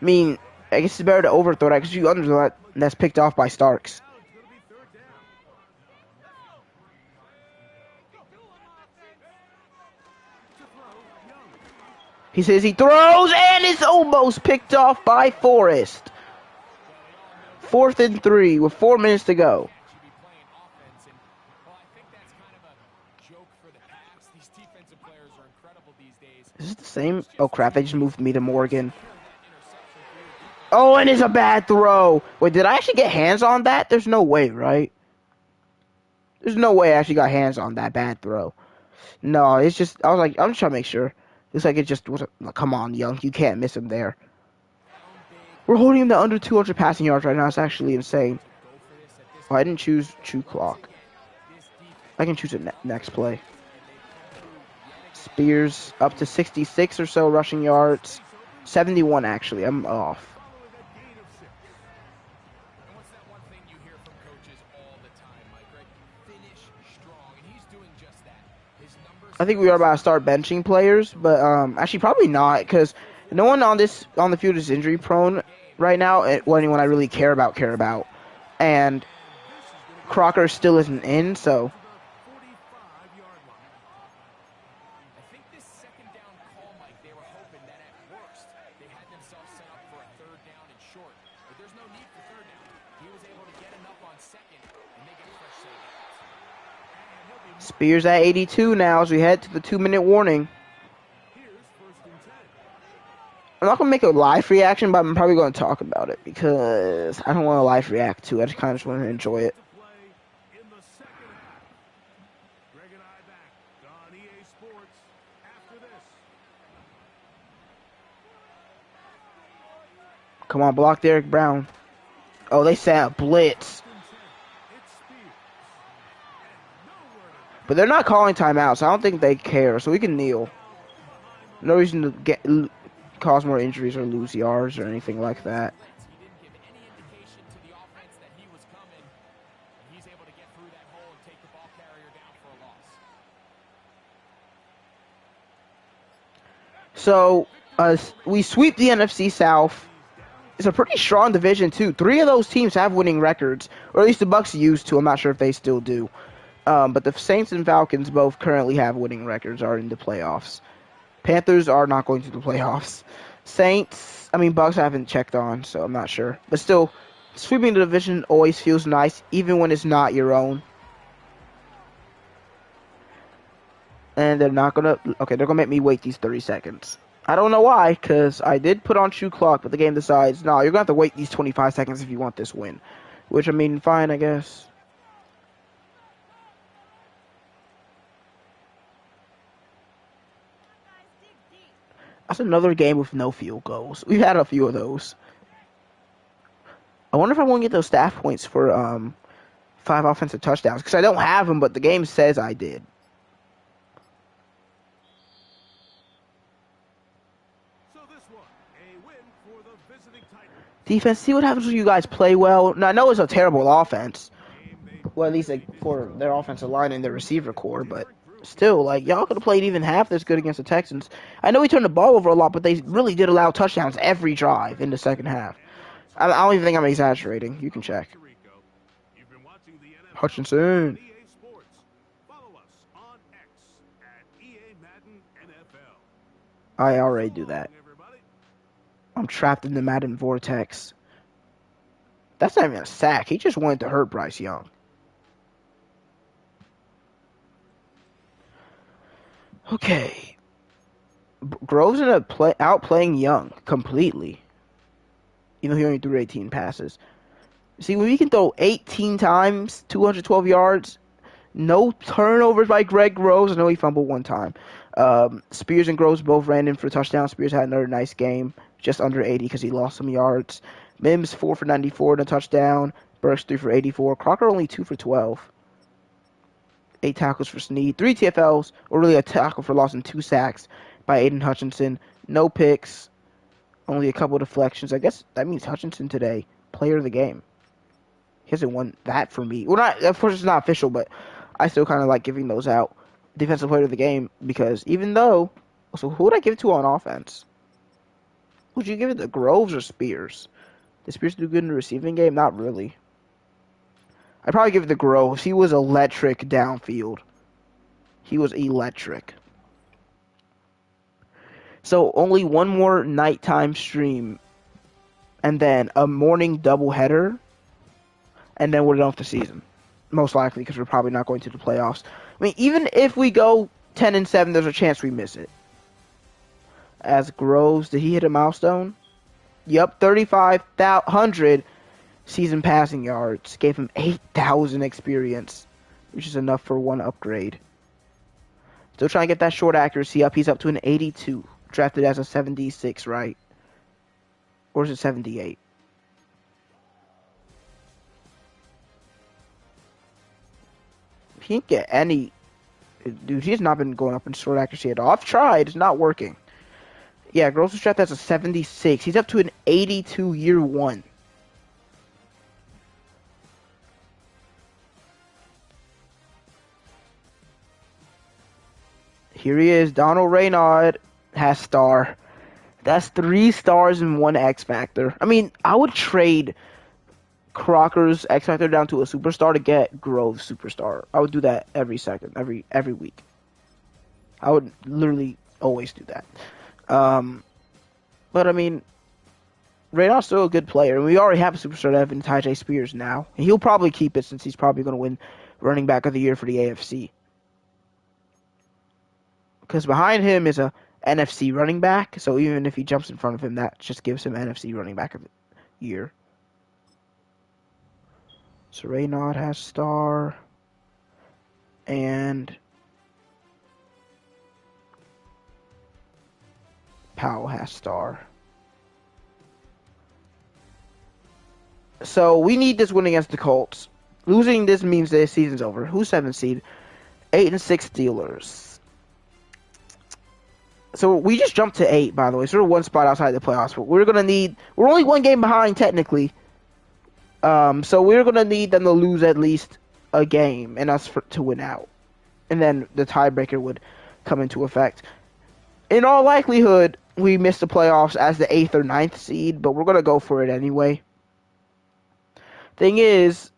[SPEAKER 1] I mean, I guess it's better to overthrow that because you underthrow that, and that's picked off by Starks. He says he throws, and it's almost picked off by Forrest. 4th and 3 with 4 minutes to go. Is this the same? Oh, crap. They just moved me to Morgan. Oh, and it's a bad throw. Wait, did I actually get hands on that? There's no way, right? There's no way I actually got hands on that bad throw. No, it's just, I was like, I'm just trying to make sure. Looks like it just wasn't, come on, Young. You can't miss him there. We're holding him to under 200 passing yards right now. It's actually insane. Oh, I didn't choose true clock. I can choose a next play. Spears up to 66 or so rushing yards. 71, actually. I'm off. I think we are about to start benching players, but actually probably not, because no one on the field is injury prone right now. Anyone I really care about, and Crocker still isn't in, so.
[SPEAKER 3] I think this second down call, Mike, they were hoping that at worst they had themselves set up for a 3rd down and short, but there's no need for 3rd down. He was able to get enough on 2nd and make it fresh save.
[SPEAKER 1] Spears at 82 now as we head to the 2-minute warning. I'm not going to make a live reaction, but I'm probably going to talk about it because I don't want to live react to it. I just kind of want to enjoy it. Come on, block Derek Brown. Oh, they set a blitz. But they're not calling timeouts. I don't think they care, so we can kneel. No reason to cause more injuries or lose yards or anything like that. So, we sweep the NFC South. It's a pretty strong division, too. 3 of those teams have winning records, or at least the Bucks used to. I'm not sure if they still do. But the Saints and Falcons both currently have winning records, are in the playoffs. Panthers are not going to the playoffs. Bucks I haven't checked on, so I'm not sure. But still, sweeping the division always feels nice, even when it's not your own. And they're not going to... Okay, they're going to make me wait these 30 seconds. I don't know why, because I did put on shoe clock, but the game decides, no, you're going to have to wait these 25 seconds if you want this win. Which, I mean, fine, I guess. That's another game with no field goals. We've had a few of those. I wonder if I want to get those staff points for 5 offensive touchdowns, because I don't have them, but the game says I did.
[SPEAKER 2] So this one, a win for the visiting Titans.
[SPEAKER 1] Defense, see what happens when you guys play well. Now, I know it's a terrible offense. Well, at least for their offensive line and their receiver core, but still, like, y'all could have played even half this good against the Texans. I know we turned the ball over a lot, but they really did allow touchdowns every drive in the second half. I don't even think I'm exaggerating. You can check.
[SPEAKER 2] You've been watching the NFL
[SPEAKER 1] Hutchinson.
[SPEAKER 2] on EA Sports. Follow us on X at EA Madden NFL.
[SPEAKER 1] I already do that.
[SPEAKER 2] So long, everybody.
[SPEAKER 1] I'm trapped in the Madden vortex. That's not even a sack. He just wanted to hurt Bryce Young. Okay. Groves ended up outplaying Young completely. Even though he only threw 18 passes. See, when we can throw 18 times, 212 yards, no turnovers by Greg Groves. I know he fumbled one time. Spears and Groves both ran in for touchdowns. Spears had another nice game, just under 80 because he lost some yards. Mims 4 for 94 and a touchdown. Burks 3 for 84. Crocker only 2 for 12. 8 tackles for Snead. 3 TFLs, or really a tackle for loss and 2 sacks by Aiden Hutchinson. No picks. Only a couple of deflections. I guess that means Hutchinson today, player of the game. He hasn't won that for me. Well, not, of course, it's not official, but I still kind of like giving those out. Defensive player of the game, because even though... So who would I give it to on offense? Would you give it to Groves or Spears? Did Spears do good in the receiving game? Not really. I'd probably give it to Groves. He was electric downfield. He was electric. So only one more nighttime stream, and then a morning doubleheader, and then we're done with the season. Most likely, because we're probably not going to the playoffs. I mean, even if we go 10-7, there's a chance we miss it. As Groves, did he hit a milestone? Yep, 3,500 season passing yards. Gave him 8,000 experience, which is enough for one upgrade. Still trying to get that short accuracy up. He's up to an 82. Drafted as a 76, right? Or is it 78? He didn't get any... Dude, he's not been going up in short accuracy at all. I've tried. It's not working. Yeah, Groves was drafted as a 76. He's up to an 82 year one. Here he is. Donald Reynard has star. That's 3 stars and 1 X Factor. I mean, I would trade Crocker's X Factor down to a superstar to get Grove's superstar. I would do that every second, every week. I would literally always do that. But I mean, Reynard's still a good player, and we already have a superstar that in Tyjae Spears now. And he'll probably keep it since he's probably going to win running back of the year for the AFC. Because behind him is a NFC running back, so even if he jumps in front of him, that just gives him NFC running back of the year. So Reynard has star, and Powell has star. So we need this win against the Colts. Losing this means the season's over. Who's 7th seed? 8-6 Steelers. So we just jumped to 8, by the way. So we're 1 spot outside the playoffs. But we're only 1 game behind technically. So we're gonna need them to lose at least a game and us to win out, and then the tiebreaker would come into effect. In all likelihood, we miss the playoffs as the 8th or 9th seed, but we're gonna go for it anyway. Thing is,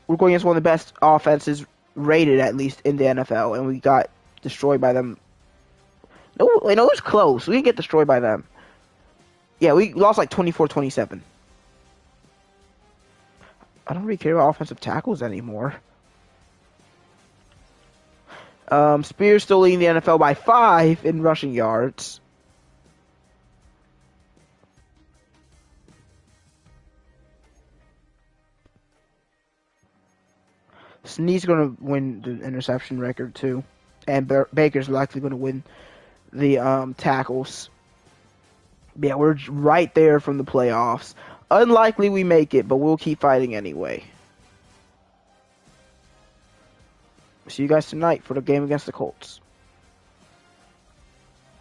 [SPEAKER 1] we're going against one of the best offenses rated, at least in the NFL, and we got destroyed by them. No, it was close. We didn't get destroyed by them. Yeah, we lost like 24-27. I don't really care about offensive tackles anymore. Spears still leading the NFL by 5 in rushing yards. Snead's going to win the interception record too. And Baker's likely going to win the tackles. Yeah, we're right there from the playoffs. Unlikely we make it, but we'll keep fighting anyway. See you guys tonight for the game against the Colts.